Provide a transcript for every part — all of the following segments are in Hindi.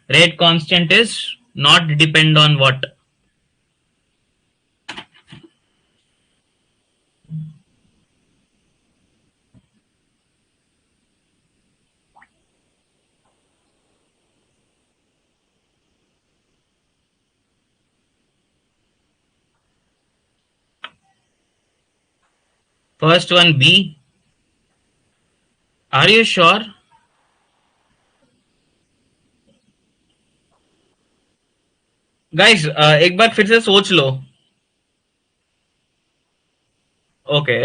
Rate constant is not depend on what? First one B. Are you sure? Guys एक बार फिर से सोच लो. ओके,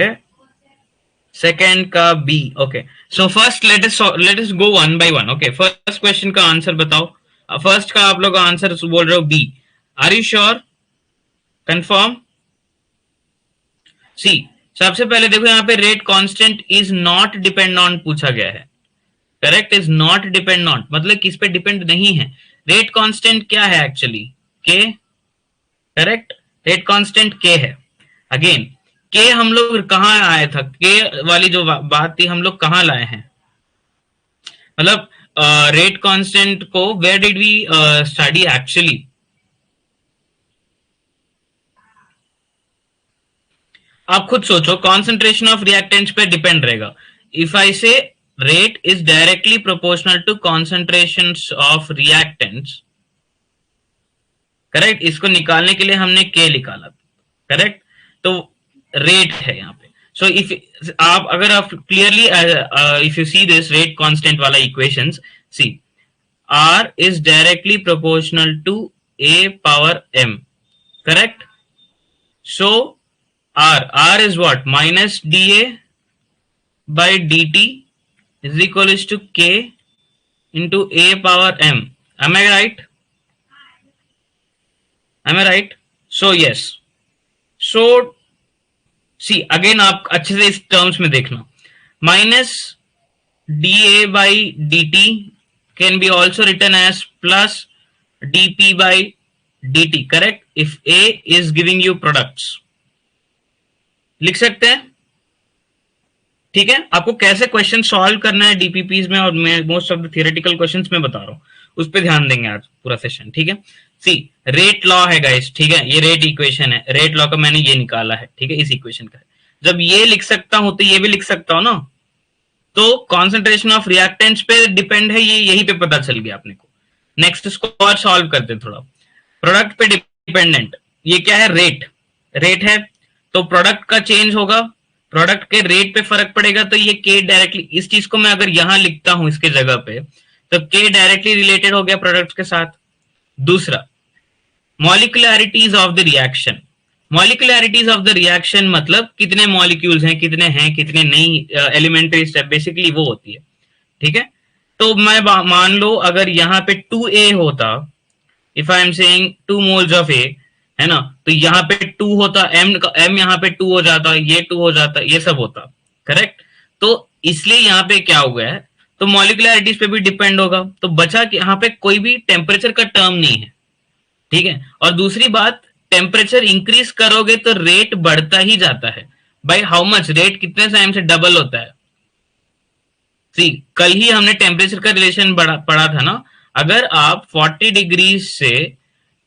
सेकेंड का B. Okay, so first let us go one by one. Okay, first question का आंसर बताओ. फर्स्ट का आप लोग आंसर बोल रहे हो B. Are you sure? Confirm? See, सबसे पहले देखो यहाँ पे rate constant is not depend on पूछा गया है. Correct, is not depend on मतलब किस पे डिपेंड नहीं है. रेट कांस्टेंट क्या है एक्चुअली? के. करेक्ट, रेट कांस्टेंट के है. अगेन के हम लोग कहाँ आए था? के वाली जो बात थी हम लोग कहाँ लाए हैं? मतलब रेट कांस्टेंट को where did we study actually? आप खुद सोचो, कॉन्सेंट्रेशन ऑफ रिएक्टेंट्स पे डिपेंड रहेगा. If I say rate is directly proportional to concentration of reactants. Correct, इसको निकालने के लिए हमने के निकाला. करेक्ट, तो रेट है यहाँ पे. सो इफ आप अगर आप clearly if you see this rate constant वाला equations, see R is directly proportional to A power M. Correct, so R is what? Minus dA by dt is equal to k into a power m. Am I right? Am I right? So yes. So see again आप अच्छे से इस टर्म्स में देखना. Minus dA by dt can be also written as plus dp by dt. Correct? If A is giving you products. लिख सकते हैं. ठीक है, आपको कैसे क्वेश्चन सॉल्व करना है डीपीपीज में और मैं most of the theoretical questions में बता रहा हूं, उस पर ध्यान देंगे आज पूरा सेशन. ठीक है, सी रेट लॉ है गाइस. ठीक है, ये रेट इक्वेशन है. रेट लॉ का मैंने ये निकाला है. ठीक है, इस इक्वेशन का. जब ये लिख सकता हूं तो ये भी लिख सकता हूं ना. तो कॉन्सेंट्रेशन ऑफ रिएक्टेंट्स पे डिपेंड है, ये यही पे पता चल गया अपने को. नेक्स्ट इसको और सॉल्व करते थोड़ा. प्रोडक्ट पे डिपेंडेंट, ये क्या है? रेट. रेट है तो प्रोडक्ट का चेंज होगा, प्रोडक्ट के रेट पे फर्क पड़ेगा. तो ये के डायरेक्टली, इस चीज को मैं अगर यहां लिखता हूं इसके जगह पे, तो के डायरेक्टली रिलेटेड हो गया प्रोडक्ट के साथ. दूसरा, molecularities of the reaction. Molecularities of the reaction मतलब कितने मॉलिक्यूल्स हैं, कितने नहीं, एलिमेंट्री स्टेप बेसिकली वो होती है. ठीक है, तो मैं मान लो अगर यहाँ पे 2A होता, if I am saying 2 moles of A, है ना, तो यहाँ पे 2 होता, m यहाँ पे 2 हो जाता, ये 2 हो जाता, ये सब होता. करेक्ट, तो इसलिए यहाँ पे क्या हो गया है, तो मॉलिक्युलैरिटीज पे भी डिपेंड होगा. तो बचा कि यहाँ पे कोई भी टेम्परेचर का टर्म नहीं है. ठीक है, और दूसरी बात, टेम्परेचर इंक्रीज करोगे तो रेट बढ़ता ही जाता है. By how much? रेट कितने टाइम से डबल होता है. सी, कल ही हमने टेम्परेचर का रिलेशन पढ़ा था ना. अगर आप 40 डिग्री से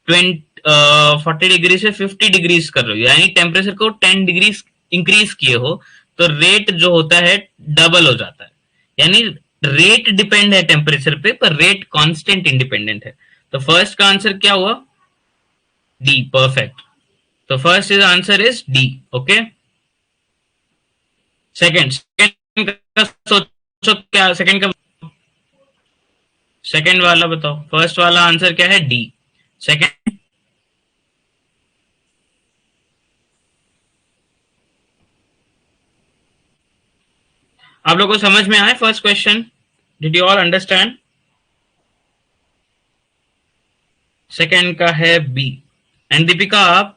40 डिग्री से 50 डिग्रीज कर रहे हो, यानी टेम्परेचर को 10 डिग्री इंक्रीज किए हो, तो रेट जो होता है डबल हो जाता है. यानी रेट डिपेंड है टेम्परेचर पे, पर रेट कांस्टेंट इंडिपेंडेंट है. तो फर्स्ट का आंसर क्या हुआ? डी. परफेक्ट. तो first is answer is D. Okay, second का सोचो, क्या सेकंड का, सेकंड वाला बताओ. फर्स्ट वाला आंसर क्या है? डी. सेकंड, आप लोगों को समझ में आए first question? Did you all understand? Second का है बी. एंड दीपिका आप?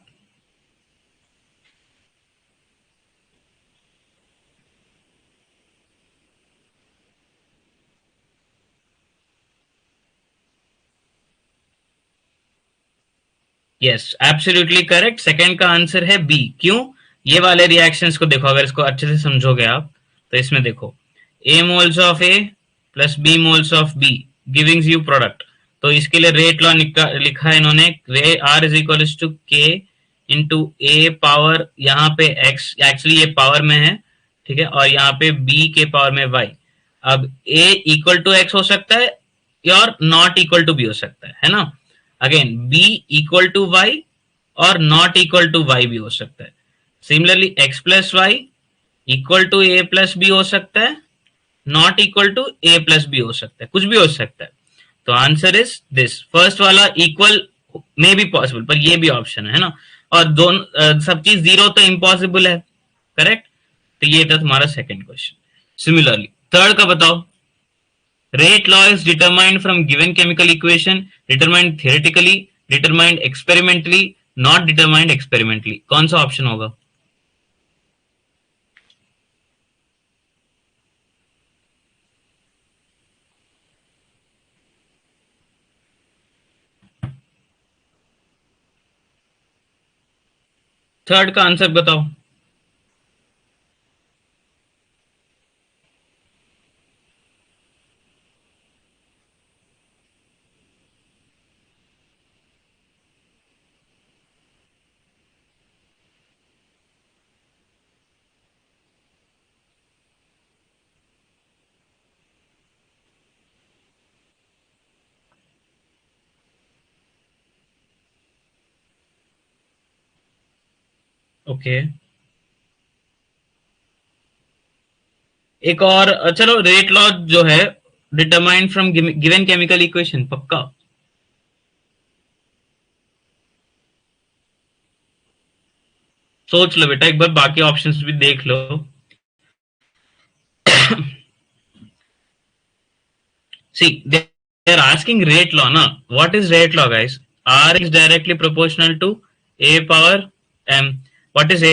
Yes, absolutely correct. सेकंड का आंसर है बी. क्यों? ये वाले रिएक्शंस को देखो, अगर इसको अच्छे से समझोगे आप, तो इसमें देखो, a moles of A plus B moles of B giving you product. तो इसके लिए रेट लॉ लिखा है इन्होंने, आर इज इक्वल टू के इंटू ए पावर, यहाँ पे एक्स एक्चुअली ये पावर में है, ठीक है, और यहाँ पे बी के पावर में वाई। अब ए इक्वल टू एक्स हो सकता है और नॉट इक्वल टू बी हो सकता है ना। Again B equal to Y और नॉट इक्वल टू वाई भी हो सकता है। Similarly X plus Y equal to A plus B हो सकता है, not equal to A plus B हो सकता है, कुछ भी हो सकता है। तो आंसर इज दिस, फर्स्ट वाला इक्वल मे बी पॉसिबल, पर ये भी ऑप्शन है ना। और दोनों सब चीज जीरो तो इम्पॉसिबल है, करेक्ट। तो ये था तुम्हारा सेकंड क्वेश्चन। सिमिलरली थर्ड का बताओ, rate law is determined from given chemical equation, determined theoretically, determined experimentally, not determined experimentally। कौन सा ऑप्शन होगा? थर्ड का आंसर बताओ। ओके एक और चलो, रेट लॉ जो है determined from given chemical equation, पक्का? सोच लो बेटा एक बार, बाकी ऑप्शंस भी देख लो। See, they are asking rate law na. What is rate law, guys? R is directly proportional to A power m. What is A?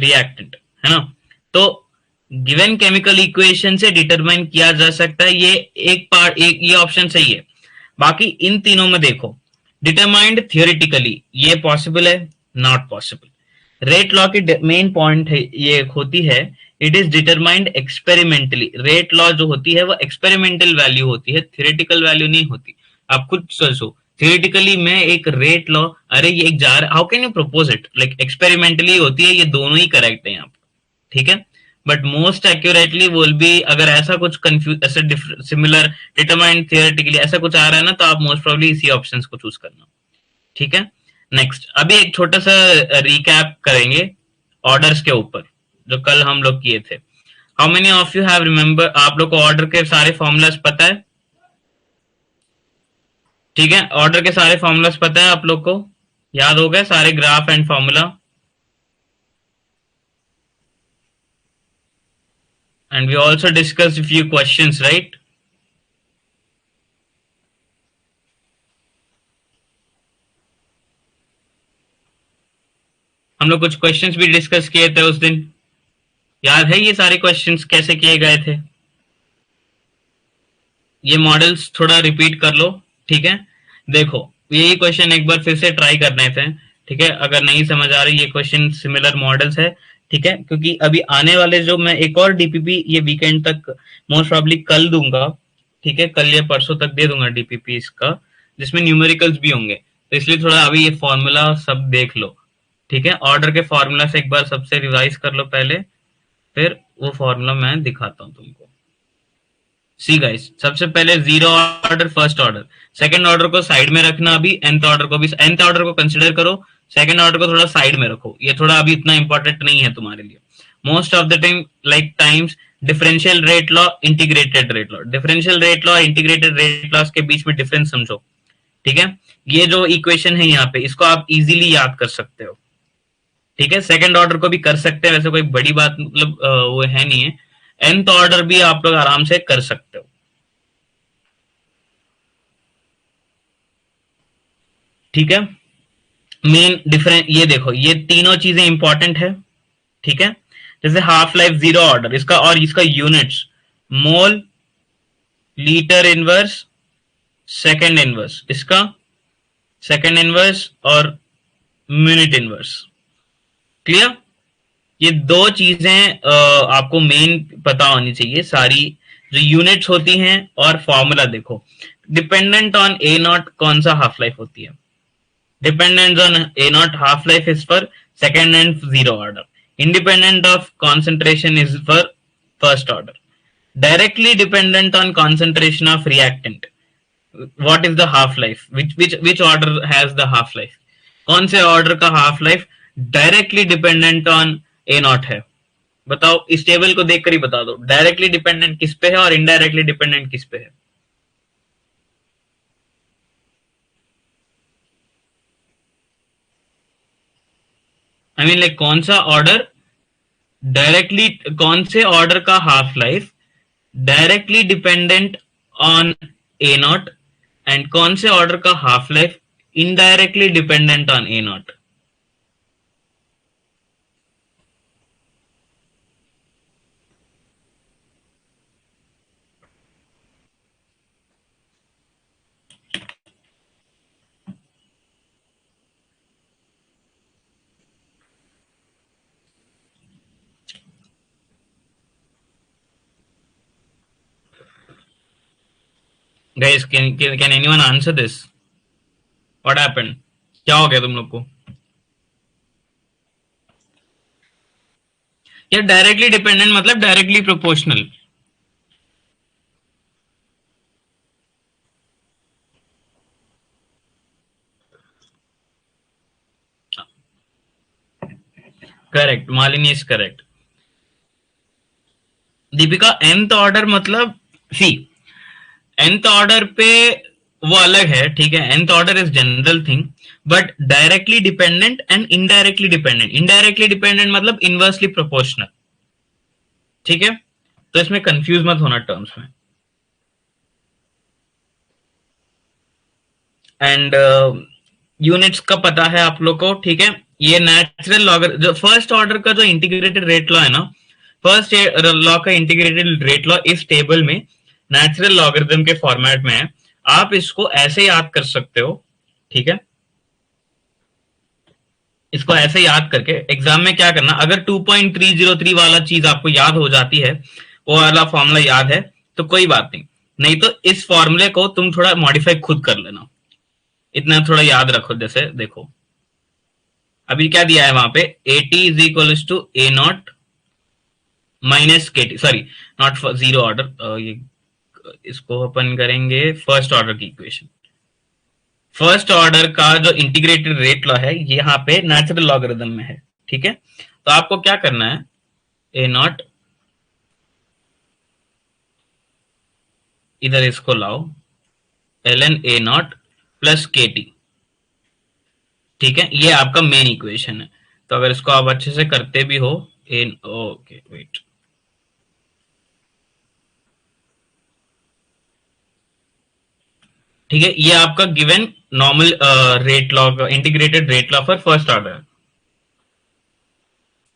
Reactant, है ना। तो गिवन केमिकल इक्वेशन से डिटरमाइन किया जा सकता है, ये एक पार्ट, एक ये ऑप्शन सही है। बाकी इन तीनों में देखो, डिटरमाइंड थियोरिटिकली ये पॉसिबल है, नॉट पॉसिबल। रेट लॉ की मेन पॉइंट है ये होती है, it is determined experimentally. Rate law जो होती है वो एक्सपेरिमेंटल वैल्यू होती है, थियोरेटिकल वैल्यू नहीं होती। आप खुद सोचो, थियोरेटिकली में एक रेट लॉ, अरे ये एक jar, how can you propose it, like experimentally होती है, ये दोनों ही करेक्ट है यहाँ पर, ठीक है। But most accurately will be, अगर ऐसा कुछ कंफ्यूज, ऐसे सिमिलर डिटरमाइंड थियोरेटिकली ऐसा कुछ आ रहा है ना, तो आप मोस्ट प्रोबेबली इसी ऑप्शन को चूज करना, ठीक है। नेक्स्ट, अभी एक छोटा सा रिकैप करेंगे ऑर्डर्स के ऊपर जो कल हम लोग किए थे। How many of you have remember, आप लोग को ऑर्डर के सारे फॉर्मूलाज पता है? ठीक है, ऑर्डर के सारे फॉर्मूलाज पता है आप लोग को, याद हो गए सारे graph and formula? And we also discussed a few questions, right? हम लोग कुछ क्वेश्चंस भी डिस्कस किए थे उस दिन, याद है ये सारे क्वेश्चंस कैसे किए गए थे? ये मॉडल्स थोड़ा रिपीट कर लो, ठीक है। देखो यही क्वेश्चन एक बार फिर से ट्राई करने थे, ठीक है। अगर नहीं समझ आ रही, ये क्वेश्चन सिमिलर मॉडल्स है, ठीक है, क्योंकि अभी आने वाले जो मैं एक और डीपीपी ये वीकेंड तक मोस्ट प्रॉब्ली कल दूंगा, ठीक है, कल या परसों तक दे दूंगा डीपीपी इसका, जिसमें न्यूमेरिकल्स भी होंगे। तो इसलिए थोड़ा अभी ये फॉर्मूला सब देख लो, ठीक है। ऑर्डर के फॉर्मूला से एक बार सबसे रिवाइज कर लो पहले, फिर वो फॉर्मूला मैं दिखाता हूं तुमको। सी गाइस, सबसे पहले zero order, first order, second order को साइड में रखना, अभी nth ऑर्डर को भी, nth ऑर्डर को कंसीडर करो, सेकंड ऑर्डर को थोड़ा साइड में रखो, ये थोड़ा अभी इतना इंपॉर्टेंट नहीं है तुम्हारे लिए। Most of the time like times differential rate law, integrated rate law, differential rate law, integrated rate law के बीच में डिफरेंस समझो, ठीक है। ये जो इक्वेशन है यहाँ पे, इसको आप इजीली याद कर सकते हो, ठीक है। सेकंड ऑर्डर को भी कर सकते हैं, वैसे कोई बड़ी बात मतलब वो है नहीं है। nth ऑर्डर भी आप लोग आराम से कर सकते हो, ठीक है। मेन डिफरेंस ये देखो, ये तीनों चीजें इंपॉर्टेंट है, ठीक है। जैसे हाफ लाइफ जीरो ऑर्डर, इसका और इसका यूनिट्स मोल, लीटर इनवर्स, सेकंड इनवर्स, इसका सेकंड इनवर्स और मिनट इनवर्स, क्लियर। ये दो चीजें आपको मेन पता होनी चाहिए सारी जो यूनिट्स होती हैं और फॉर्मूला देखो। डिपेंडेंट ऑन ए नॉट कौन सा हाफ लाइफ होती है? Dependent on A not half life is for second and zero order. Independent of concentration is for first order. Directly dependent on concentration of reactant. What is the half life? Which order has the half life? कौन से ऑर्डर का half life directly dependent on A not है? बताओ, इस टेबल को देखकर ही बता दो डायरेक्टली डिपेंडेंट किस पे है और इनडायरेक्टली डिपेंडेंट किस पे है. आई मीन लाइक कौन सा ऑर्डर डायरेक्टली, कौन से ऑर्डर का half life directly dependent on A not and कौन से ऑर्डर का half life indirectly dependent on A not? Guys, can anyone answer this? What happened? क्या हो गया तुम लोग को? यार डायरेक्टली डिपेंडेंट मतलब directly proportional. Correct, Malini is correct. Deepika, nth order मतलब सी nth ऑर्डर पे वो अलग है, ठीक है. nth order is general thing, but directly dependent and indirectly dependent. Indirectly dependent मतलब इनवर्सली प्रोपोर्शनल, ठीक है. तो इसमें कंफ्यूज मत होना टर्म्स में. एंड यूनिट्स का पता है आप लोग को, ठीक है. ये नेचुरल लॉगर, जो फर्स्ट ऑर्डर का जो इंटीग्रेटेड रेट लॉ है ना, फर्स्ट लॉ का इंटीग्रेटेड रेट लॉ इस टेबल में नेचुरल लॉगरिथम के फॉर्मेट में है. आप इसको ऐसे याद कर सकते हो, ठीक है. इसको ऐसे याद करके एग्जाम में क्या करना, अगर 2.303 वाला चीज आपको याद हो जाती है, वो वाला फॉर्मूला याद है, तो कोई बात नहीं. नहीं तो इस फॉर्मूले को तुम थोड़ा मॉडिफाई खुद कर लेना. इतना थोड़ा याद रखो. जैसे देखो अभी क्या दिया है वहां पे, AT is equal to A not minus KT, sorry not zero order, ये इसको अपन करेंगे फर्स्ट ऑर्डर की इक्वेशन. फर्स्ट ऑर्डर का जो इंटीग्रेटेड रेट लॉ है ये यहाँ पे नेचुरल लॉगरिथम में है, ठीक है. तो आपको क्या करना है, ए नॉट, इधर इसको लाओ, ln A not plus KT, ठीक है. ये आपका मेन इक्वेशन है. तो अगर इसको आप अच्छे से करते भी हो, ओके वेट, ठीक है. ये आपका given normal rate law, integrated rate law for first order.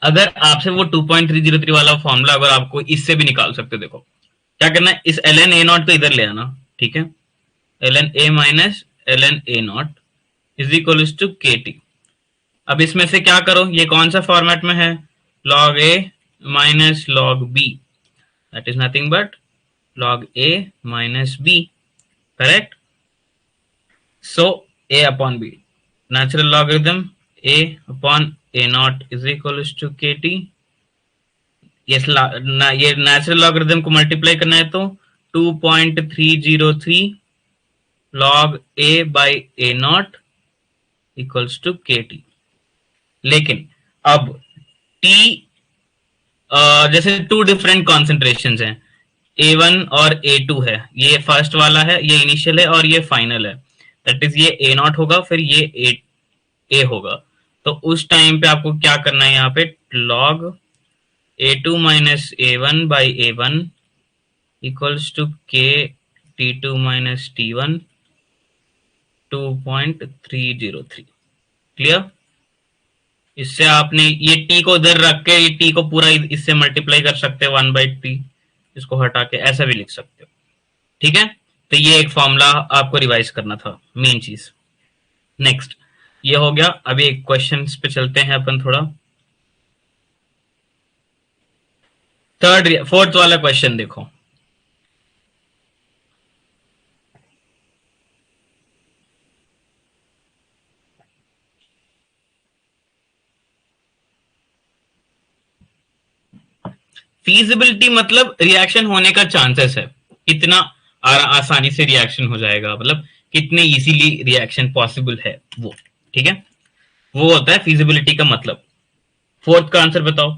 अगर आपसे वो 2.303 वाला फॉर्मूला अगर आपको इससे भी निकाल सकते हो, देखो क्या करना है, इस ln ए नॉट को इधर ले आना, ठीक है. ln A minus ln A not is equal to KT. अब इसमें से क्या करो, ये कौन सा फॉर्मेट में है, log a minus log b, that is nothing but log a minus b, correct. So a upon b, natural logarithm a upon A not is equal to KT. ये नेचुरल लॉगरिथम को मल्टीप्लाई करना है तो 2.303 log a by A not equals to KT. लेकिन अब T जैसे टू डिफरेंट कॉन्सेंट्रेशन हैं, A1 और A2 है. ये फर्स्ट वाला है, ये इनिशियल है और ये फाइनल है. दैट इज ये ए नॉट होगा, फिर ये ए होगा. तो उस टाइम पे आपको क्या करना है, यहाँ पे log A2 minus A1 by A1 equals to K T2 minus T1 2.303. Clear. इससे आपने ये t को उधर रख के ये t को पूरा इससे मल्टीप्लाई कर सकते हो 1/t, इसको हटा के ऐसा भी लिख सकते हो, ठीक है. तो ये एक फॉर्मूला आपको रिवाइज करना था, मेन चीज. नेक्स्ट ये हो गया. अभी एक क्वेश्चन पे चलते हैं अपन थोड़ा. फोर्थ वाला क्वेश्चन देखो. फीजिबिलिटी मतलब रिएक्शन होने का चांसेस है, कितना आसानी से रिएक्शन हो जाएगा, मतलब कितने इजीली रिएक्शन पॉसिबल है वो, ठीक है, वो होता है फीजिबिलिटी का मतलब। फोर्थ का आंसर बताओ।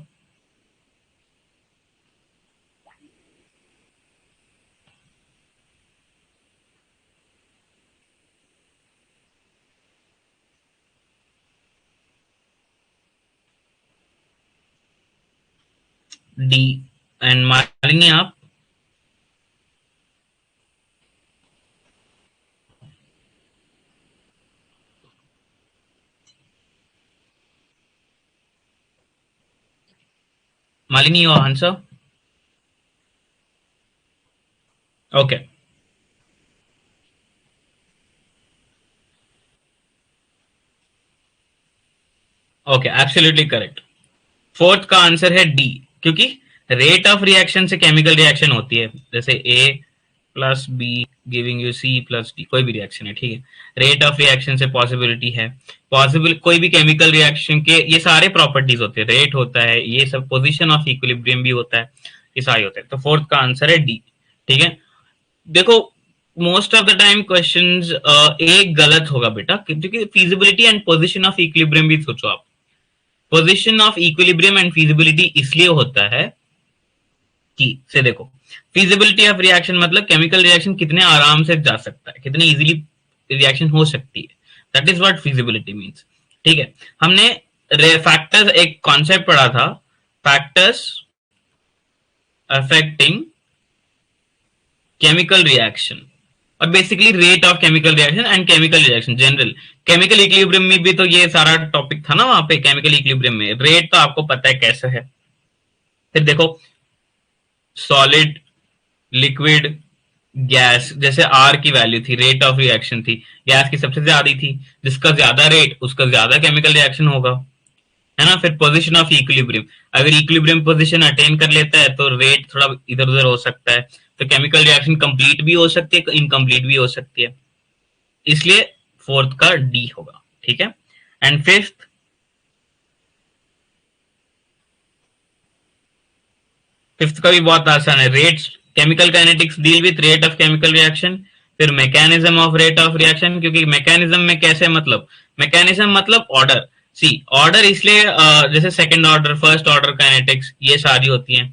डी। एंड मालिनी आप? Malini your answer? Okay, okay, absolutely correct. Fourth का आंसर है डी, क्योंकि रेट ऑफ रिएक्शन से केमिकल रिएक्शन होती है, जैसे A plus B giving you C plus D, कोई भी रिएक्शन है, ठीक है, रेट ऑफ रिएक्शन से पॉसिबिलिटी है, पॉसिबल कोई भी केमिकल रिएक्शन के ये सारे प्रॉपर्टीज होते हैं, रेट होता है, ये सब पोजीशन ऑफ इक्विलिब्रियम भी होता है, ये सारे होते हैं। तो फोर्थ का आंसर है डी, ठीक है। देखो, most of the time questions एक गलत होगा बेटा, क्योंकि feasibility and position of equilibrium भी सोचो आप। Position of equilibrium and feasibility इसलिए होता है कि से देखो, फिजिबिलिटी ऑफ रिएक्शन मतलब केमिकल रिएक्शन कितने आराम से जा सकता है, कितनी इजीली रिएक्शन हो सकती है, that is what feasibility means, ठीक है। हमने फैक्टर्स एक कॉन्सेप्ट पढ़ा था, फैक्टर्स अफेक्टिंग केमिकल रिएक्शन, और basically rate of chemical reaction and chemical reaction general. Chemical equilibrium में भी तो ये सारा टॉपिक था ना वहां पे, केमिकल इक्विलिब्रियम में रेट तो आपको पता है कैसे है। फिर देखो, सॉलिड, लिक्विड, गैस, जैसे आर की वैल्यू थी, रेट ऑफ रिएक्शन थी, गैस की सबसे ज्यादा थी, जिसका ज्यादा रेट उसका ज्यादा केमिकल रिएक्शन होगा, है ना। फिर पोजीशन ऑफ इक्विलिब्रियम, अगर इक्विलिब्रियम पोजीशन अटेन कर लेता है तो रेट थोड़ा इधर उधर हो सकता है, तो केमिकल रिएक्शन कंप्लीट भी हो सकती है, इनकम्प्लीट भी हो सकती है, इसलिए फोर्थ का डी होगा, ठीक है। एंड फिफ्थ, फिफ्थ का भी बहुत आसान है, rates, chemical kinetics deal with rate of chemical reaction. फिर mechanism of rate of reaction, क्योंकि मैकेनिज्म में कैसे, मतलब मैकेनिज्म मतलब ऑर्डर, सी ऑर्डर इसलिए जैसे second order, first order kinetics ये सारी होती है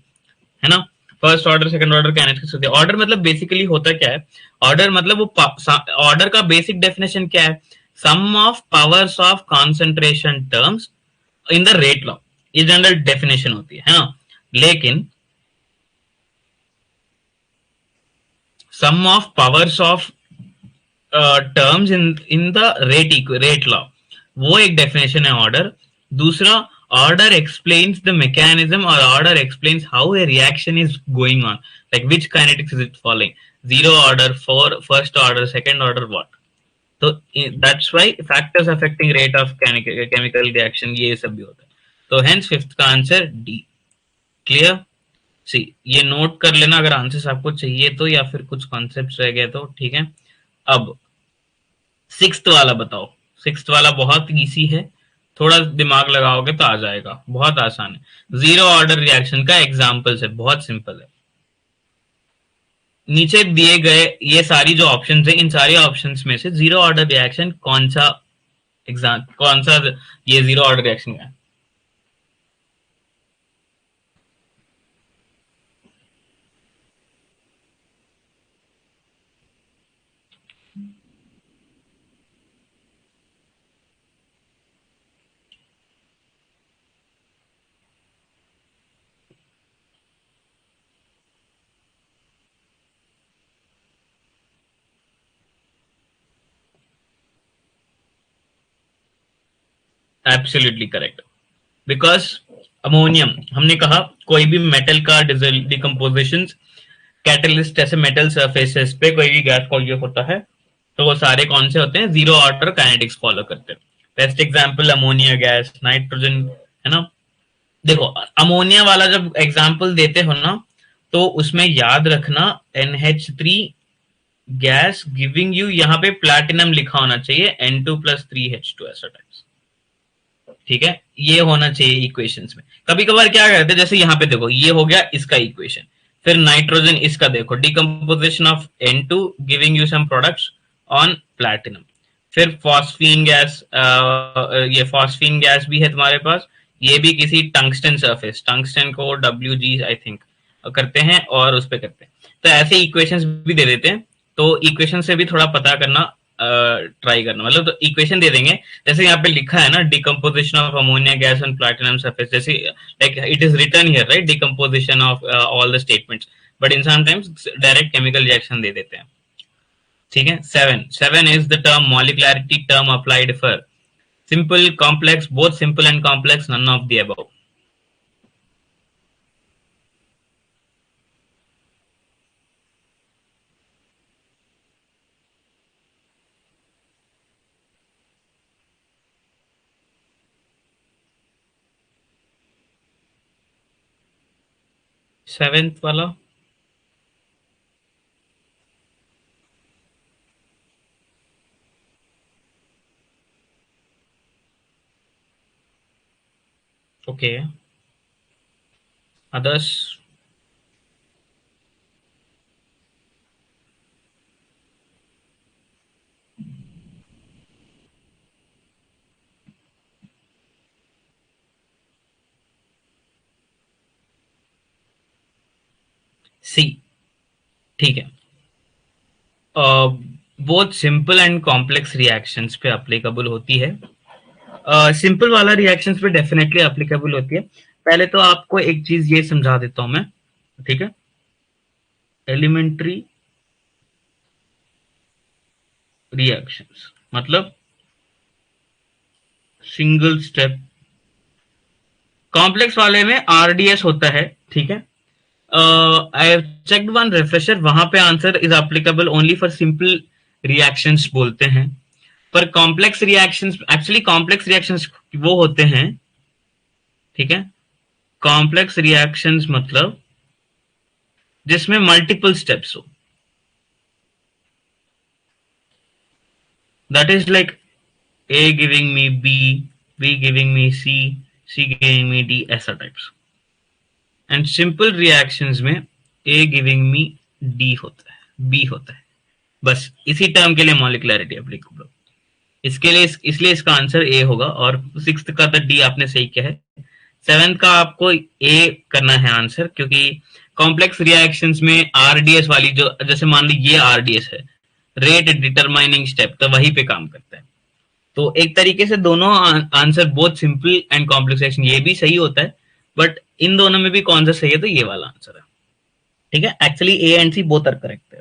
ना। First order, second order kinetics होती है। ऑर्डर मतलब बेसिकली होता क्या है, ऑर्डर मतलब वो ऑर्डर का बेसिक डेफिनेशन क्या है, sum of powers of concentration terms in the rate law, ये जनरल डेफिनेशन होती है ना। लेकिन sum of powers of terms in the rate law, वो एक डेफिनेशन है ऑर्डर। दूसरा, ऑर्डर एक्सप्लेन्स द मैकेनिज्म और order explains how a reaction is going on, like which kinetics is it following, zero order, for first order, second order, what. तो that's why factors affecting rate of chemical reaction ये सब भी होता है। तो हेंस फिफ्थ का आंसर डी। क्लियर? सी, ये नोट कर लेना अगर आंसर्स आपको चाहिए तो, या फिर कुछ कॉन्सेप्ट्स रह गए तो, ठीक है। अब सिक्स्थ वाला बताओ। सिक्स्थ वाला बहुत इजी है, थोड़ा दिमाग लगाओगे तो आ जाएगा, बहुत आसान है। जीरो ऑर्डर रिएक्शन का एग्जाम्पल है, बहुत सिंपल है। नीचे दिए गए ये सारी जो ऑप्शंस है, इन सारे ऑप्शंस में से जीरो ऑर्डर रिएक्शन कौन सा कौन सा ये जीरो ऑर्डर रिएक्शन है? एब्सोल्युटली करेक्ट, बिकॉज अमोनियम, हमने कहा कोई भी मेटल का डिकम्पोजिशन कैटलिस्ट, ऐसे मेटल सरफेसेस पे कोई भी गैस को ये होता है, तो वो सारे कौन से होते हैं, जीरो ऑर्डर काइनेटिक्स फॉलो करते हैं। Best example ammonia gas, nitrogen, है ना। देखो, अमोनिया वाला जब एग्जांपल देते हो ना, तो उसमें याद रखना NH3 गैस गिविंग यू, यहाँ पे प्लैटिनम लिखा होना चाहिए, N2 + 3H2 ऐसा टाइप्स, ठीक है, ये होना चाहिए इक्वेशंस में। कभी कभार क्या करते हैं, जैसे यहाँ पे देखो ये हो गया इसका इक्वेशन, फिर नाइट्रोजन इसका देखो decomposition of N2 giving you some products on platinum, फिर फॉस्फीन गैस, ये फॉस्फीन गैस भी है तुम्हारे पास, ये भी किसी टंगस्टन सरफेस, टंगस्टन को WG आई थिंक करते हैं और उस पे करते हैं, तो ऐसे इक्वेशंस भी दे देते हैं। तो इक्वेशन से भी थोड़ा पता करना ट्राई करना, मतलब तो इक्वेशन दे देंगे जैसे यहाँ पे लिखा है ना, decomposition of ammonia gas on platinum surface, जैसे like it is written here right, decomposition of all the statements, but in sometimes direct chemical reaction दे देते हैं। ठीक है, 7 is the term molecularity term applied for simple complex, both simple and complex, none of the above. Seventh वाला ओके, अदर्स? सी, ठीक है, both simple and complex reactions पे अप्लीकेबल होती है। सिंपल वाला रिएक्शंस पे डेफिनेटली अप्लीकेबल होती है। पहले तो आपको एक चीज ये समझा देता हूं मैं, ठीक है, एलिमेंट्री रिएक्शंस मतलब सिंगल स्टेप, कॉम्प्लेक्स वाले में RDS होता है, ठीक है। I have checked one refresher, वहां पे answer is applicable only for simple reactions बोलते हैं, पर complex reactions, actually complex reactions वो होते हैं, ठीक है, कॉम्प्लेक्स रिएक्शंस मतलब जिसमें मल्टीपल स्टेप्स हो, that is like A giving me B, B giving me C, C giving me D, ऐसा टाइप्स। एंड सिंपल रिएक्शंस में A गिविंग मी D होता है, B होता है, बस इसी टर्म के लिए मॉलिक्युलैरिटी एप्लीकेबल, इसके लिए इसलिए इसका आंसर ए होगा। और सिक्स्थ का तो डी आपने सही किया है, सेवेंथ का आपको ए करना है आंसर, क्योंकि कॉम्प्लेक्स रिएक्शंस में RDS वाली जो, जैसे मान ली ये RDS है, रेट डिटरमाइनिंग स्टेप, तो वहीं पे काम करता है। तो एक तरीके से दोनों answer both simple and complex reaction ये भी सही होता है, बट इन दोनों में भी कौन सा सही है, तो ये वाला आंसर है, ठीक है। Actually A and C both are correct है।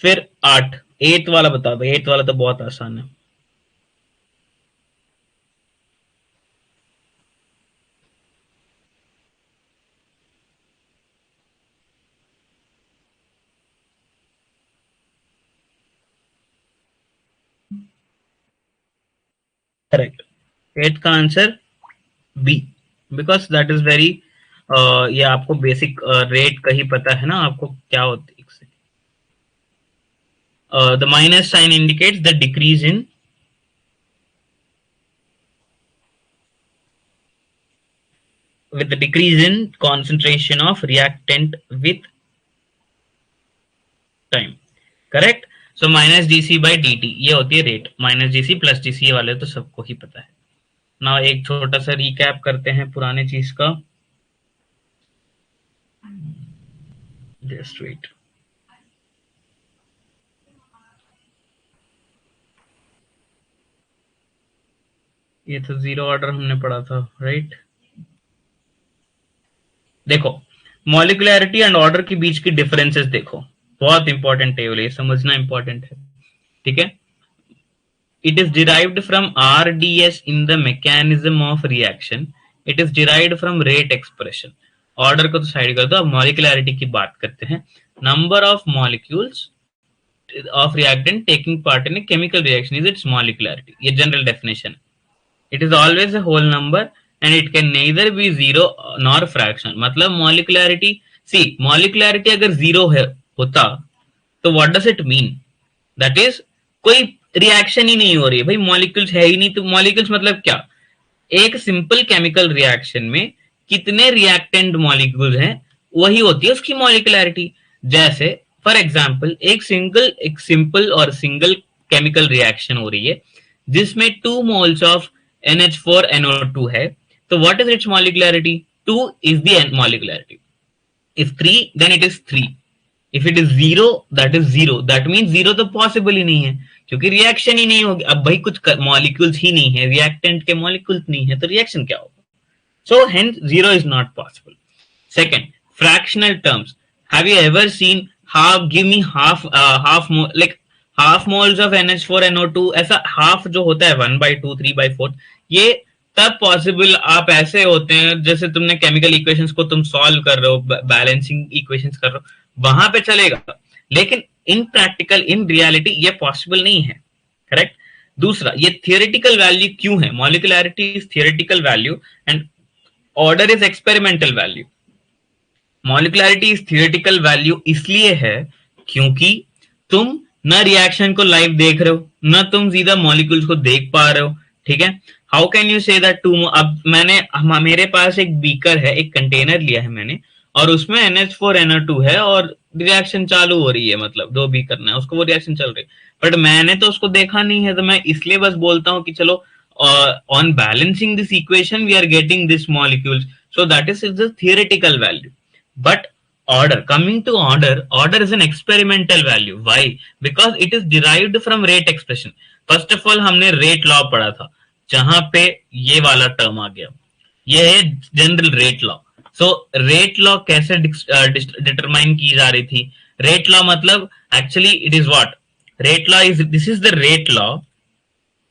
फिर 8, एथ वाला बता दो, एथ वाला तो बहुत आसान है। करेक्ट, एथ का answer B, because that is very, ये आपको बेसिक रेट का ही पता है ना आपको क्या होती है। The minus sign indicates the decrease in, with the decrease in concentration of reactant with time, correct। so minus dc by dt ये होती है rate, minus dc plus dc, ये वाले तो सबको ही पता है ना। एक छोटा सा रिकैप करते हैं पुराने चीज का, जस्ट वेट, ये तो जीरो ऑर्डर हमने पढ़ा था राइट। देखो मॉलिक्युलैरिटी एंड ऑर्डर के बीच की डिफरेंसेस देखो, बहुत इंपॉर्टेंट है, ये समझना इंपॉर्टेंट है, ठीक है। It is derived from RDS in the mechanism of reaction. It is derived from rate expression. Order को तो साइड कर दो, अब मॉलिक्युलैरिटी की बात करते हैं। Number of molecules of reactant taking part in a chemical reaction is its molecularity, ये जनरल डेफिनेशन है। It is always a whole number and it can neither be zero nor fraction, मतलब मॉलिक्युलैरिटी, सी मॉलिक्युलैरिटी अगर जीरो है होता तो what does it mean, that is कोई रिएक्शन ही नहीं हो रही है भाई, मॉलिक्यूल्स है ही नहीं, तो मॉलिक्यूल्स मतलब क्या, एक सिंपल केमिकल रिएक्शन में कितने रिएक्टेंट मॉलिक्यूल्स हैं वही होती है उसकी मॉलिकुलैरिटी। जैसे फॉर एग्जांपल एक सिंपल और सिंगल केमिकल रिएक्शन हो रही है जिसमें 2 मोल्स ऑफ NH4NO2 है, तो what is its molecularity? 2 is the molecularity. If 3, then it is 3. If it is 0, that is 0. That means 0 तो पॉसिबल ही नहीं है क्योंकि रिएक्शन ही नहीं होगी। अब भाई कुछ मॉलिक्यूल्स ही नहीं है, रिएक्टेंट के मॉलिक्यूल्स नहीं है, तो रिएक्शन क्या होगा? So hence 0 is not possible. Second, fractional terms. Have you ever seen half? Give me like half moles of NH4NO2. ऐसा half जो होता है 1/2, 3/4, ये तब पॉसिबल आप ऐसे होते हैं जैसे तुमने केमिकल इक्वेशंस को तुम सॉल्व कर रहे हो, बैलेंसिंग इक्वेशंस कर रहे हो, वहां पे चलेगा, लेकिन इन प्रैक्टिकल इन रियलिटी ये पॉसिबल नहीं है। करेक्ट। दूसरा, ये थियोरेटिकल वैल्यू क्यों है? Molecularity is theoretical value and order is experimental value. Molecularity is theoretical value इसलिए है क्योंकि तुम न रिएक्शन को लाइव देख रहे हो, न तुम सीधा मॉलिक्यूल्स को देख पा रहे हो। ठीक है। How can you say that too? अब मेरे पास एक बीकर है, एक कंटेनर लिया है मैंने, और उसमें NH4NO2 है और रिएक्शन चालू हो रही है, मतलब 2 बीकर है उसको, वो रिएक्शन चल रही है, बट मैंने तो उसको देखा नहीं है, तो मैं इसलिए बस बोलता हूँ कि चलो on balancing this equation we are getting this molecules, so that is the theoretical value. But coming to order is an experimental value. Why? Because it is derived from rate expression. First of all हमने rate law पढ़ा था जहां पे ये वाला टर्म आ गया, ये है general rate law. So rate law कैसे डिटरमाइन की जा रही थी? रेट लॉ मतलब actually it is what? Rate law is, this is the rate law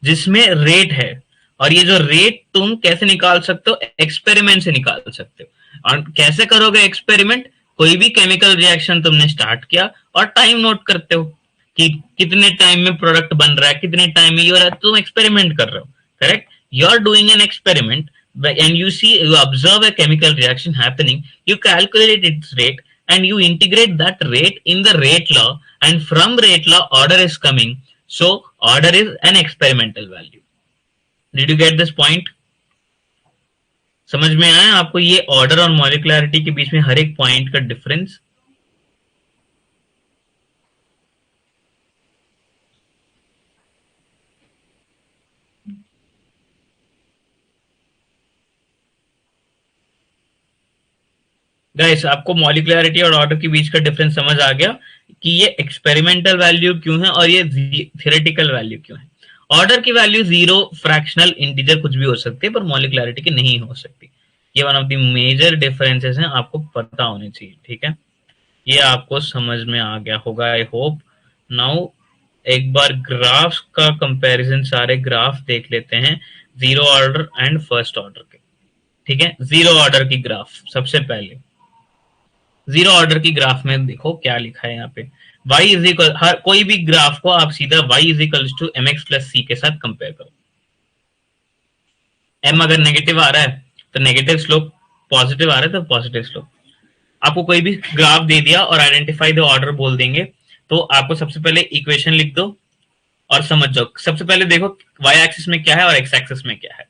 जिसमें रेट है, और ये जो रेट तुम कैसे निकाल सकते हो? एक्सपेरिमेंट से निकाल सकते हो। और कैसे करोगे एक्सपेरिमेंट? कोई भी केमिकल रिएक्शन तुमने स्टार्ट किया और टाइम नोट करते हो कि कितने टाइम में प्रोडक्ट बन रहा है, कितने टाइम में ये हो रहा है, तुम एक्सपेरिमेंट कर रहे हो। Correct. You are doing an experiment and you observe a chemical reaction happening, you calculate its rate and you integrate that rate in the rate law, and from rate law order is coming. So order is an experimental value. Did you get this point? समझ में आया आपको ये ऑर्डर और मॉलिकुलैरिटी के बीच में हर एक पॉइंट का डिफरेंस? गाइस आपको मॉलिकुलैरिटी और ऑर्डर के बीच का डिफरेंस समझ आ गया कि ये एक्सपेरिमेंटल वैल्यू क्यों है और ये थियोरेटिकल वैल्यू क्यों है। ऑर्डर की वैल्यू 0, फ्रैक्शनल, इंटीजर कुछ भी हो सकती है, पर मॉलिकुलैरिटी की नहीं हो सकती। ये one of the major differences हैं, आपको पता होने चाहिए। ठीक है, ये आपको समझ में आ गया होगा आई होप। नाउ एक बार ग्राफ्स का कंपैरिजन, सारे ग्राफ देख लेते हैं, 0 ऑर्डर एंड फर्स्ट ऑर्डर के। ठीक है, 0 ऑर्डर की ग्राफ सबसे पहले 0 ऑर्डर की ग्राफ में देखो क्या लिखा है यहाँ पे। y इज इक्वल, हर कोई भी ग्राफ को आप सीधा y is equal to mx plus c के साथ कंपेयर करो। m अगर नेगेटिव आ रहा है तो नेगेटिव स्लोप, पॉजिटिव आ रहा है तो पॉजिटिव स्लोप। आपको कोई भी ग्राफ दे दिया और आइडेंटिफाई द ऑर्डर बोल देंगे, तो आपको सबसे पहले इक्वेशन लिख दो और समझ जाओ। सबसे पहले देखो y एक्सिस में क्या है और x एक्सिस में क्या है।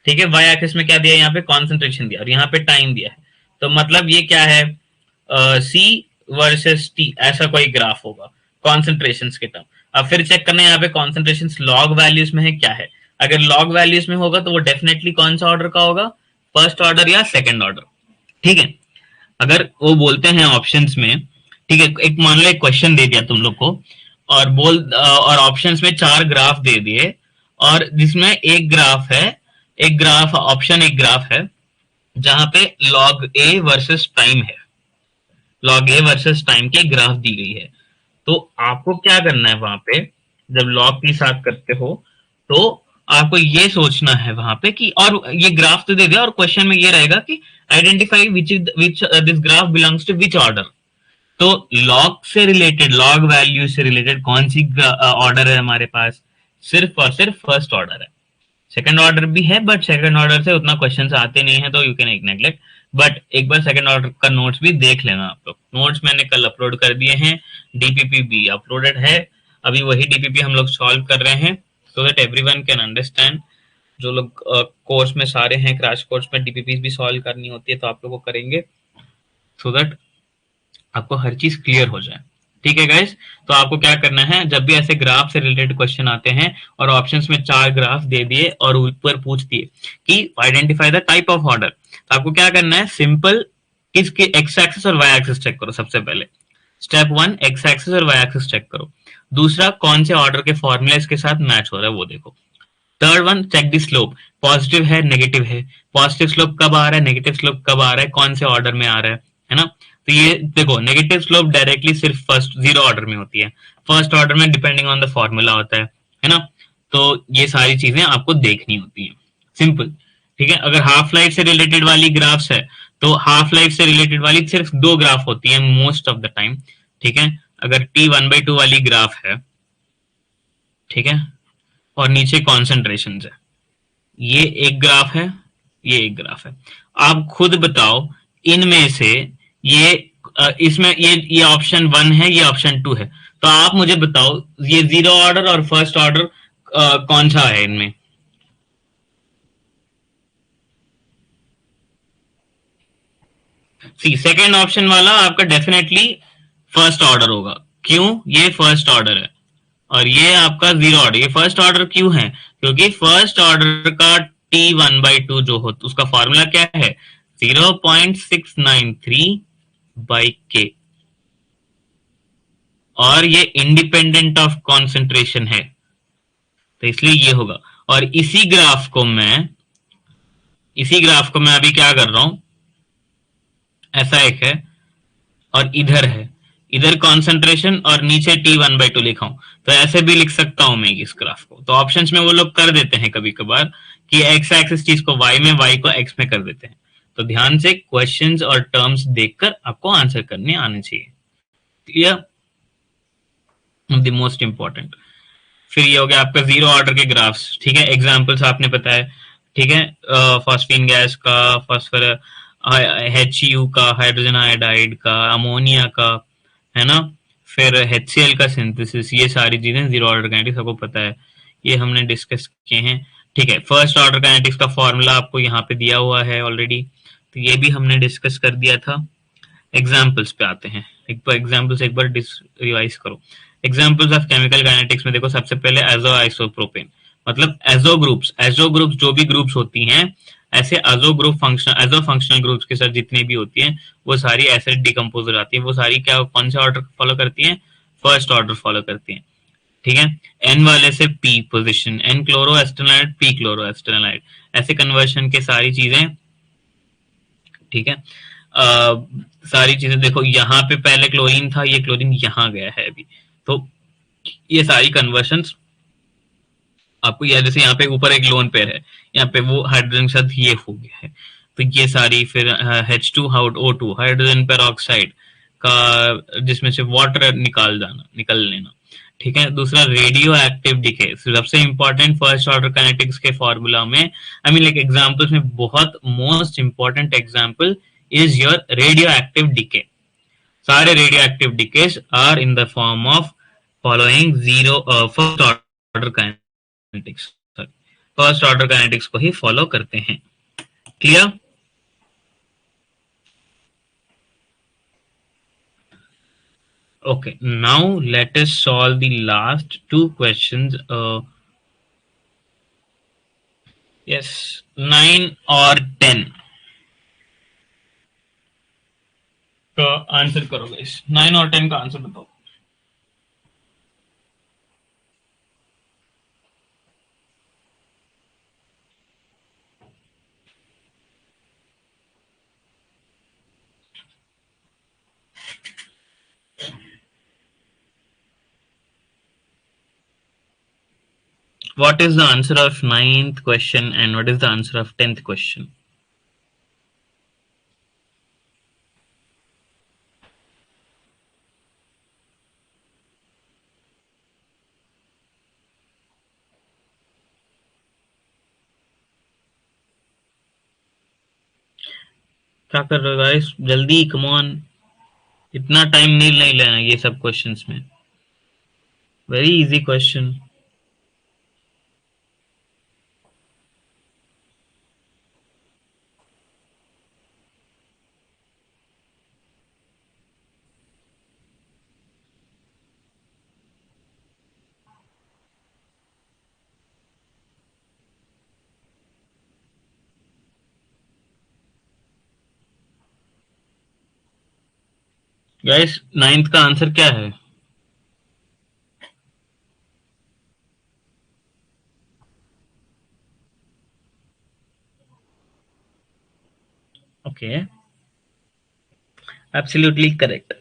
ठीक है, y एक्सिस में क्या दिया, यहाँ पे कॉन्सेंट्रेशन दिया और यहाँ पे टाइम दिया है, तो मतलब ये क्या है, C वर्सेस T, ऐसा कोई ग्राफ होगा कॉन्सेंट्रेशन के टर्म। अब फिर चेक करना है यहाँ पे कॉन्सेंट्रेशन लॉग वैल्यूज में है क्या है। अगर लॉग वैल्यूज में होगा तो वो डेफिनेटली कौन सा ऑर्डर का होगा, फर्स्ट ऑर्डर या सेकंड ऑर्डर। ठीक है, अगर वो बोलते हैं ऑप्शंस में, ठीक है, एक मान लो एक क्वेश्चन दे दिया तुम लोग को और ऑप्शंस में 4 ग्राफ दे दिए, और जिसमें एक ग्राफ है, एक ग्राफ ऑप्शन एक ग्राफ है जहां पे लॉग ए वर्सेस टाइम है, लॉग ए वर्सेस टाइम की ग्राफ दी गई है। तो आपको क्या करना है वहां पे, जब लॉग के साथ करते हो तो आपको ये सोचना है वहां पे कि, और ये ग्राफ तो दे दिया और क्वेश्चन में ये रहेगा कि identify which this graph belongs to which order. तो लॉग से रिलेटेड, लॉग वैल्यू से रिलेटेड कौन सी ऑर्डर है हमारे पास, सिर्फ और सिर्फ फर्स्ट ऑर्डर है। सेकंड ऑर्डर भी है बट सेकंड ऑर्डर से उतना क्वेश्चन आते नहीं है, तो यू कैन नेग्लेक्ट, बट एक बार सेकंड ऑर्डर का नोट्स भी देख लेना आप लोग। नोट्स मैंने कल अपलोड कर दिए हैं, डीपीपी भी अपलोडेड है, अभी वही डीपीपी हम लोग सॉल्व कर रहे हैं, so that everyone can understand जो लोग कोर्स में सारे हैं, क्रैश कोर्स में डीपीपी भी सॉल्व करनी होती है तो आप लोग वो करेंगे, सो दैट आपको हर चीज क्लियर हो जाए। ठीक है गाइस, तो आपको क्या करना है, जब भी ऐसे ग्राफ से रिलेटेड क्वेश्चन आते हैं और ऑप्शंस में 4 ग्राफ दे दिए और ऊपर पूछ दिए कि identify the type of order, तो आपको क्या करना है, सिंपल इसके एक्स एक्सिस और वाई एक्सिस चेक करो। सबसे पहले स्टेप 1, एक्स एक्सिस और वाई एक्सिस चेक करो। दूसरा, कौन से ऑर्डर के फॉर्मूला इसके साथ मैच हो रहा है वो देखो। Third one, check the slope, positive है नेगेटिव है, पॉजिटिव स्लोप कब आ रहा है, नेगेटिव स्लोप कब आ रहा है, कौन से ऑर्डर में आ रहा है ना। तो ये देखो, नेगेटिव स्लोप डायरेक्टली सिर्फ फर्स्ट जीरो ऑर्डर में होती है, फर्स्ट ऑर्डर में डिपेंडिंग ऑन द फॉर्मूला होता है ना। तो ये सारी चीजें आपको देखनी होती हैं, सिंपल। ठीक है, अगर हाफ लाइफ से रिलेटेड वाली ग्राफ्स है तो हाफ लाइफ से रिलेटेड वाली सिर्फ 2 ग्राफ होती है मोस्ट ऑफ द टाइम। ठीक है, अगर T1/2 वाली ग्राफ है, ठीक है, और नीचे कॉन्सेंट्रेशन है, ये एक ग्राफ है, ये एक ग्राफ है। आप खुद बताओ इनमें से ये इसमें ये ऑप्शन 1 है, ये ऑप्शन 2 है, तो आप मुझे बताओ ये जीरो ऑर्डर और फर्स्ट ऑर्डर कौन सा है इनमें। सी सेकेंड ऑप्शन वाला आपका डेफिनेटली फर्स्ट ऑर्डर होगा। क्यों, ये फर्स्ट ऑर्डर है और ये आपका जीरो ऑर्डर। ये फर्स्ट ऑर्डर क्यों है, क्योंकि फर्स्ट ऑर्डर का T1/2 जो हो उसका फॉर्मूला क्या है, 0.693/K, और ये इंडिपेंडेंट ऑफ कॉन्सेंट्रेशन है, तो इसलिए ये होगा। और इसी ग्राफ को मैं अभी क्या कर रहा हूं, ऐसा एक है और इधर है, इधर कॉन्सेंट्रेशन और नीचे T1/2 लिखा हूं, तो ऐसे भी लिख सकता हूं मैं इस ग्राफ को। तो ऑप्शंस में वो लोग कर देते हैं कभी कभार कि एक्स एक्सिस चीज को वाई में, वाई को एक्स में कर देते हैं। तो ध्यान से क्वेश्चंस और टर्म्स देखकर आपको आंसर करने आने चाहिए। Clear, the most important. फिर ये हो गया आपका जीरो ऑर्डर के ग्राफ्स। ठीक है, एग्जांपल्स आपने पता है। ठीक है, फॉस्फीन गैस का, फॉस्फर HCU का, हाइड्रोजन आयोडाइड का, अमोनिया का, है ना। फिर HCl का सिंथेसिस, ये सारी चीजें जीरो ऑर्डर काइनेटिक्स आपको पता है, ये हमने डिस्कस किए हैं। ठीक है, फर्स्ट ऑर्डर काइनेटिक्स का फॉर्मूला आपको यहाँ पे दिया हुआ है ऑलरेडी, तो ये भी हमने डिस्कस कर दिया था। एग्जाम्पल्स पे आते हैं, एक बार एग्जाम्पल्स एक बार रिवाइज करो। एग्जाम्पल्स ऑफ केमिकल काइनेटिक्स में देखो, सबसे पहले एजो आइसोप्रोपेन, मतलब एजो ग्रुप्स जो भी ग्रुप्स होती हैं, ऐसे एजो फंक्शनल ग्रुप्स के साथ जितनी भी होती हैं वो सारी एसिड डिकम्पोज हो जाती है। वो सारी क्या, कौन से ऑर्डर फॉलो करती हैं, फर्स्ट ऑर्डर फॉलो करती हैं। ठीक है, एन वाले से P position, N chloro acetanilide, P chloro acetanilide, ऐसे कन्वर्शन के सारी चीजें। ठीक है, सारी चीजें देखो, यहाँ पे पहले क्लोरीन था, ये क्लोरीन यहाँ गया है अभी, तो ये सारी कन्वर्शंस आपको याद, जैसे यहाँ पे ऊपर एक लोन पेयर है, यहाँ पे वो हाइड्रोजन के साथ ये हो गया है, तो ये सारी। फिर H2O2 हाइड्रोजन पेरोक्साइड का, जिसमें से वाटर निकल लेना। ठीक है, दूसरा रेडियो एक्टिव डिके, सबसे इंपॉर्टेंट फर्स्ट ऑर्डर काइनेटिक्स के फॉर्मूला में, आई मीन लाइक एग्जांपल्स में बहुत most important example is your radio active decay. सारे radio active decays are in the form of following zero first order kinetics, first order kinetics को ही फॉलो करते हैं। Clear, okay, now let us solve the last two questions. Yes, 9 और 10 का आंसर करो गाइस, 9 और 10 का आंसर बताओ। What is the answer of 9th question and what is the answer of 10th question? क्या कर रहे हो गाइस, जल्दी, कम ऑन, इतना टाइम नहीं लेना ये सब क्वेश्चंस में, very easy question. Guys 9th का आंसर क्या है? Okay, absolutely correct.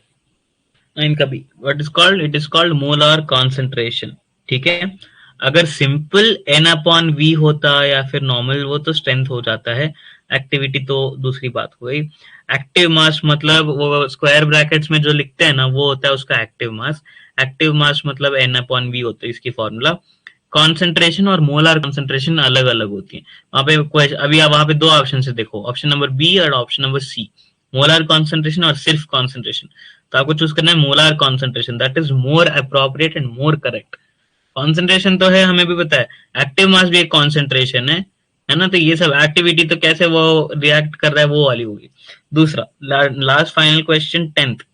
9 का B, what is called, it is called molar concentration. ठीक है, अगर सिंपल एन अपॉन वी होता या फिर नॉर्मल वो तो स्ट्रेंथ हो जाता है, एक्टिविटी तो दूसरी बात हो गई। एक्टिव मास मतलब वो स्क्वायर ब्रैकेट्स में जो लिखते हैं ना वो होता है उसका एक्टिव मास। एक्टिव मास मतलब एन अपॉन वी होता है इसकी फॉर्मूला। कॉन्सेंट्रेशन और मोलर कॉन्सेंट्रेशन अलग अलग होती है। वहां पे अभी आप वहां पे दो ऑप्शन से देखो, ऑप्शन नंबर बी और option number C, molar concentration और सिर्फ कॉन्सेंट्रेशन। तो आपको चूज करना है molar concentration, that is more appropriate and more correct. Concentration तो है, हमें भी पता है, एक्टिव मास भी एक कॉन्सेंट्रेशन है ना, तो ये सब एक्टिविटी तो कैसे वो रिएक्ट कर रहा है वो वाली होगी। दूसरा last final question 10th।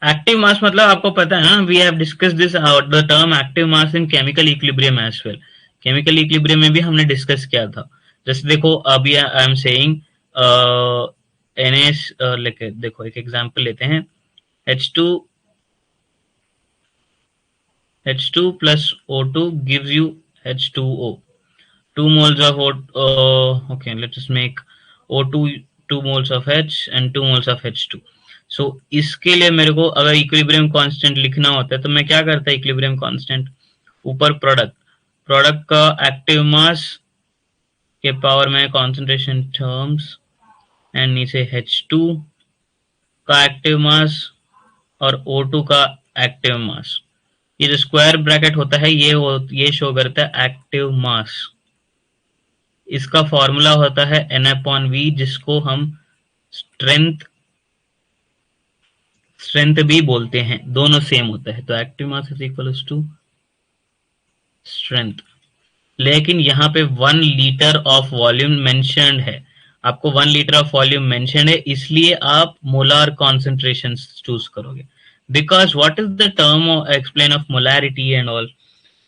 Active mass मतलब आपको पता है ना, we have discuss this the term active mass in chemical equilibrium as well. Chemical equilibrium में भी हमने डिस्कस किया था। जैसे देखो अभी आई एम सेइंग एनएस लेके देखो, एक एग्जांपल लेते हैं, H2 H2 plus O2 gives you H2O, 2 moles of O, okay, let us make O2 2 moles of H and 2 moles of H2। सो इसके लिए मेरे को अगर इक्विलिब्रियम कांस्टेंट लिखना होता है तो मैं क्या करता है, इक्विलिब्रियम कांस्टेंट ऊपर प्रोडक्ट, प्रोडक्ट का एक्टिव मास के पावर में कॉन्सेंट्रेशन टर्म्स एंड नीचे H2 का एक्टिव मास और O2 का एक्टिव मास। ये जो स्क्वायर ब्रैकेट होता है ये शो करता है एक्टिव मास। इसका फॉर्मूला होता है एन अपॉन वी, जिसको हम स्ट्रेंथ स्ट्रेंथ भी बोलते हैं, दोनों सेम होता है। तो active mass is equal to strength. लेकिन यहाँ पे 1 लीटर ऑफ वॉल्यूम मेंशन्ड है, आपको 1 लीटर ऑफ वॉल्यूम मेंशन्ड है, इसलिए आप मोलार कॉन्सेंट्रेशन चूज करोगे। Because what is the term explain of molarity and all.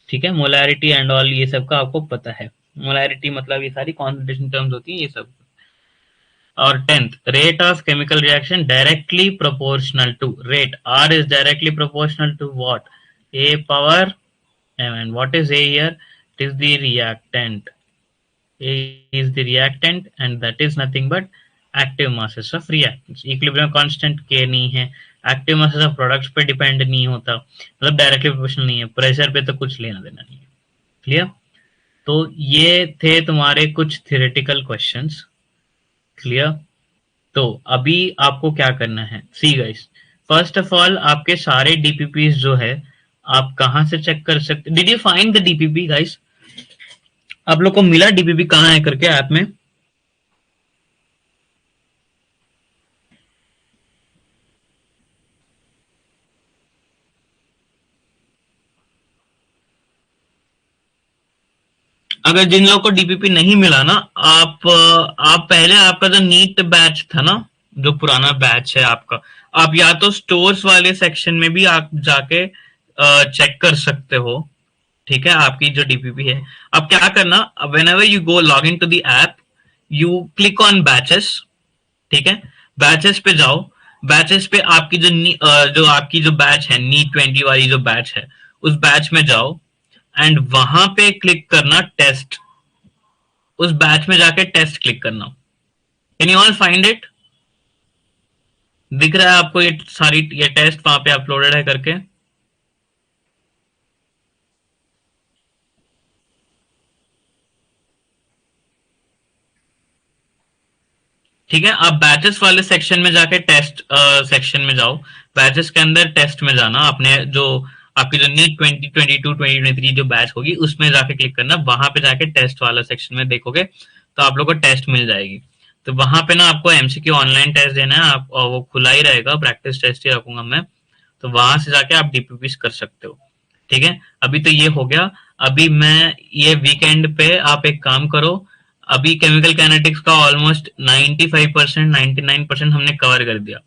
ठीक है, मोलैरिटी एंड ऑल ये सब का आपको पता है। मोलैरिटी मतलब ये सारी कॉन्सेंट्रेशन टर्म्स होती है ये सब। और 10th, rate of chemical reaction directly proportional to rate, R is directly proportional to what, A power m, and what is A here, it is the reactant. A is the reactant and that is nothing but active masses of reactants। equilibrium constant K नहीं है, active masses of products पे डिपेंड नहीं होता, मतलब डायरेक्टली प्रोपोर्शनल नहीं है, प्रेशर पे तो कुछ लेना देना नहीं है। क्लियर? तो ये थे तुम्हारे कुछ थियोरेटिकल क्वेश्चंस। क्लियर? तो अभी आपको क्या करना है, see guys, first of all आपके सारे डीपीपी जो है आप कहां से चेक कर सकते, did you find the DPP guys? आप लोग को मिला डीपीपी कहाँ है करके ऐप में? अगर जिन लोगों को डीपीपी नहीं मिला ना, आप पहले आपका जो नीट बैच था ना, जो पुराना बैच है आपका, आप या तो स्टोर्स वाले सेक्शन में भी आप जाके चेक कर सकते हो। ठीक है, आपकी जो डीपीपी है, अब क्या करना, whenever you go log in to the app, you click on batches. ठीक है, बैचेस पे जाओ, बैचेस पे आपकी जो आपकी जो बैच है नीट 20 वाली जो बैच है, उस बैच में जाओ एंड वहां पे क्लिक करना टेस्ट, उस बैच में जाके टेस्ट क्लिक करना। Can you all find it? दिख रहा है आपको ये सारी ये टेस्ट वहां पे अपलोडेड है करके? ठीक है, आप बैचेस वाले सेक्शन में जाके टेस्ट सेक्शन में जाओ, बैचेस के अंदर टेस्ट में जाना, अपने जो आपकी जो नीट 2022 2023 जो बैच होगी उसमें जाके क्लिक करना, वहां पे जाके टेस्ट वाला सेक्शन में देखोगे तो आप लोग को टेस्ट मिल जाएगी। तो वहां पे ना आपको एमसीक्यू ऑनलाइन टेस्ट देना है, आप वो खुला ही रहेगा, प्रैक्टिस टेस्ट ही रखूंगा मैं, तो वहां से जाके आप डीपीपी कर सकते हो। ठीक है, अभी तो ये हो गया। अभी मैं ये वीकेंड पे आप एक काम करो, अभी केमिकल काइनेटिक्स का ऑलमोस्ट 95% 99% हमने कवर कर दिया।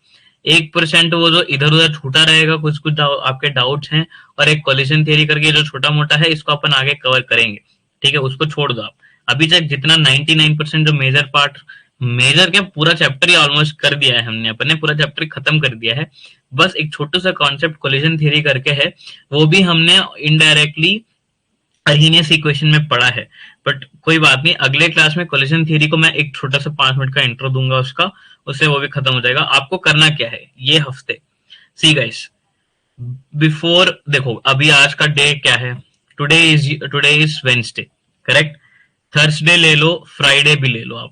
1% वो जो इधर उधर छूटा रहेगा, कुछ कुछ आपके डाउट्स हैं, और एक कोलिजन थियरी करके जो छोटा मोटा है इसको अपन आगे कवर करेंगे। ठीक है, उसको छोड़ दो आप। अभी तक जितना 99% जो मेजर पार्ट, मेजर क्या पूरा चैप्टर ही ऑलमोस्ट कर दिया है हमने, अपने पूरा चैप्टर खत्म कर दिया है। बस एक छोटा सा कॉन्सेप्ट कोलिजन थ्योरी करके है, वो भी हमने इनडायरेक्टली अर्हीनियस इक्वेशन में पढ़ा है। बट कोई बात नहीं, अगले क्लास में कोलिजन थ्योरी को मैं एक छोटा सा 5 मिनट का इंट्रो दूंगा उसका, उससे वो भी खत्म हो जाएगा। आपको करना क्या है ये हफ्ते, सी गाइस, बिफोर देखो अभी आज का डे क्या है, today is Wednesday, correct. Thursday ले लो, फ्राइडे भी ले लो आप,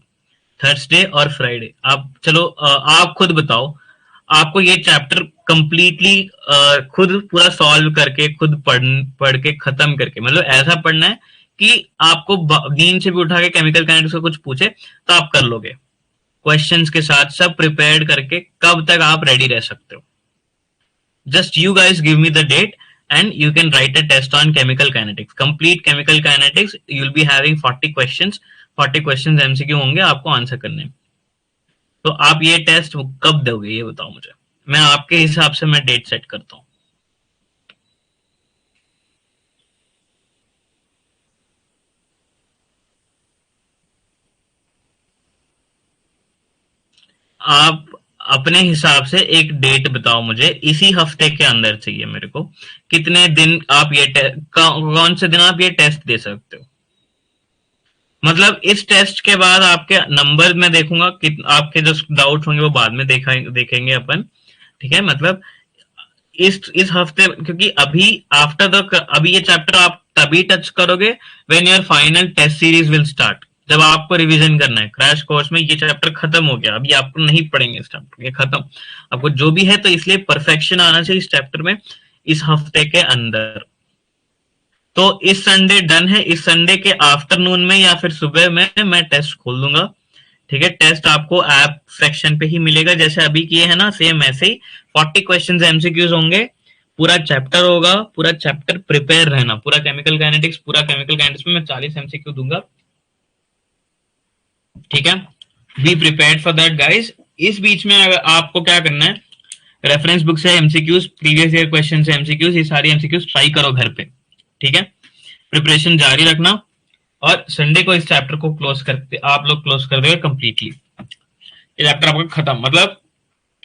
थर्सडे और फ्राइडे आप चलो, आप खुद बताओ, आपको ये चैप्टर कंप्लीटली खुद पूरा सॉल्व करके, खुद पढ़ के खत्म करके, मतलब ऐसा पढ़ना है कि आपको नींद से भी उठा के केमिकल काइनेटिक्स का कुछ पूछे तो आप कर लोगे, क्वेश्चंस के साथ सब प्रिपेयर्ड करके कब तक आप रेडी रह सकते हो। Just you guys give me the date and you can write a test on chemical kinetics. Complete chemical kinetics. You'll be having 40 questions. 40 questions MCQ होंगे आपको आंसर करने। तो आप ये टेस्ट कब दोगे ये बताओ मुझे, मैं आपके हिसाब से मैं डेट सेट करता हूँ। आप अपने हिसाब से एक डेट बताओ मुझे, इसी हफ्ते के अंदर चाहिए मेरे को। कितने दिन आप ये कौन से दिन आप ये टेस्ट दे सकते हो, मतलब इस टेस्ट के बाद आपके नंबर मैं देखूंगा कि आपके जो डाउट्स होंगे वो बाद में देखेंगे अपन, ठीक है। मतलब इस हफ्ते, क्योंकि अभी आफ्टर द, अभी ये चैप्टर आप तभी टच करोगे when your final test series will start, जब आपको रिवीजन करना है। क्रैश कोर्स में ये चैप्टर खत्म हो गया, अभी आपको नहीं पढ़ेंगे इस चैप्टर, ये खत्म आपको जो भी है, तो इसलिए परफेक्शन आना चाहिए इस चैप्टर में इस हफ्ते के अंदर। तो इस संडे डन है, इस संडे के आफ्टरनून में या फिर सुबह में मैं टेस्ट खोल दूंगा, ठीक है। टेस्ट आपको ऐप सेक्शन पे ही मिलेगा, जैसे अभी किए है ना, सेम ऐसे ही 40 क्वेश्चंस एमसीक्यूज होंगे, पूरा चैप्टर होगा, पूरा चैप्टर प्रिपेयर रहना, पूरा केमिकल काइनेटिक्स, पूरा केमिकल काइनेटिक्स में मैं 40 एमसीक्यू दूंगा, ठीक है। Be prepared for that guys. इस बीच में अगर आपको क्या करना है, रेफरेंस बुक से एमसीक्यूज, प्रीवियस ईयर क्वेश्चन से एमसीक्यूज, ये सारी एमसीक्यूज ट्राई करो घर पे, ठीक है। प्रिपरेशन जारी रखना, और संडे को इस चैप्टर को क्लोज करते, आप लोग क्लोज कर देगा कंप्लीटली, ये चैप्टर आपका खत्म। मतलब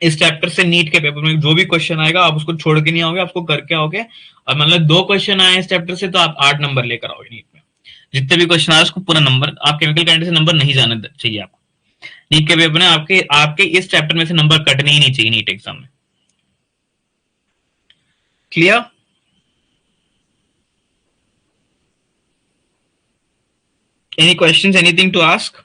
इस चैप्टर से नीट के पेपर में जो भी क्वेश्चन आएगा आप उसको छोड़ के नहीं आओगे, आपको करके आओगे। और मतलब 2 क्वेश्चन आए इस चैप्टर से तो आप 8 नंबर लेकर आओगे नीट में, जितने भी क्वेश्चन आए उसको पूरा नंबर, आप केमिकल काइनेटिक्स से नंबर नहीं जाना चाहिए आपको नीट के पेपर में, आपके आपके इस चैप्टर में से नंबर कटने ही नहीं चाहिए नीट एग्जाम में। Clear? Any questions? Anything to ask?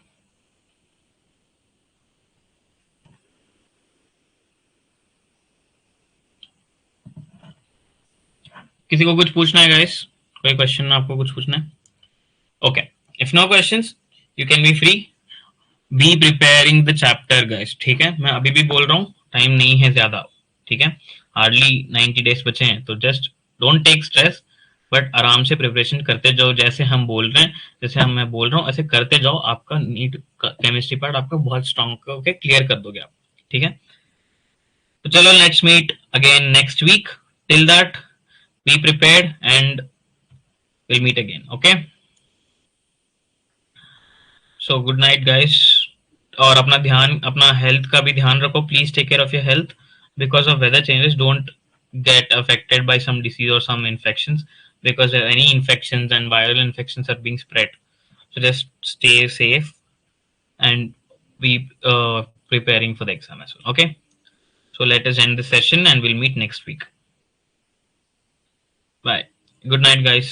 किसी को कुछ पूछना है गाइस? कोई क्वेश्चन आपको कुछ पूछना है? Okay, if no questions you can be free, be preparing the chapter guys, ठीक है। मैं अभी भी बोल रहा हूँ, टाइम नहीं है ज्यादा, ठीक है, हार्डली 90 डेज बचे हैं, तो just don't take stress, but आराम से प्रिपरेशन करते जाओ, जैसे हम बोल रहे हैं, जैसे हम मैं बोल रहा हूँ ऐसे करते जाओ, आपका नीट केमिस्ट्री पार्ट आपका बहुत स्ट्रॉन्ग करके क्लियर कर दोगे आप, ठीक है। तो चलो, let's meet again next week, till that be prepared and we'll meet again, okay? So good night guys, और अपना ध्यान, अपना हेल्थ का भी ध्यान रखो, please take care of your health, because of weather changes don't get affected by some disease or some infections, because any infections and viral infections are being spread, so just stay safe and be preparing for the exam as well, okay? So let us end the session and we'll meet next week. Bye. Good night guys.